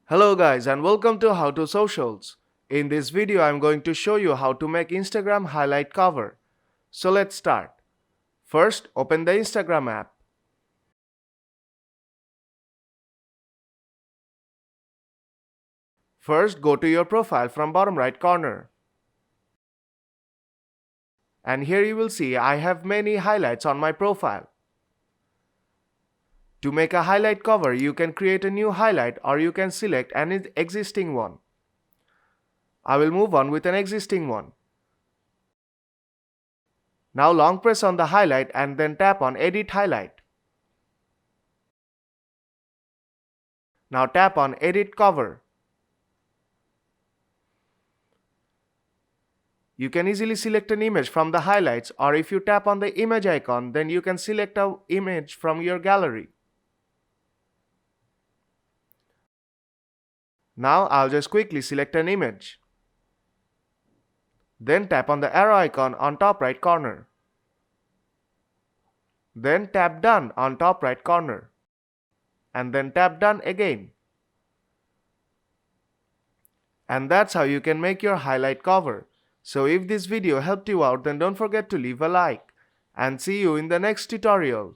Hello guys and welcome to How to Socials. In this video I'm going to show you how to make Instagram highlight cover. So let's start. First, open the Instagram app. First, go to your profile from bottom right corner. And here you will see I have many highlights on my profile. To make a highlight cover, you can create a new highlight or you can select an existing one. I will move on with an existing one. Now long press on the highlight and then tap on Edit Highlight. Now tap on Edit Cover. You can easily select an image from the highlights, or if you tap on the image icon, then you can select an image from your gallery. Now I'll just quickly select an image. Then tap on the arrow icon on top right corner. Then tap Done on top right corner. And then tap Done again. And that's how you can make your highlight cover. So if this video helped you out, then don't forget to leave a like. And see you in the next tutorial.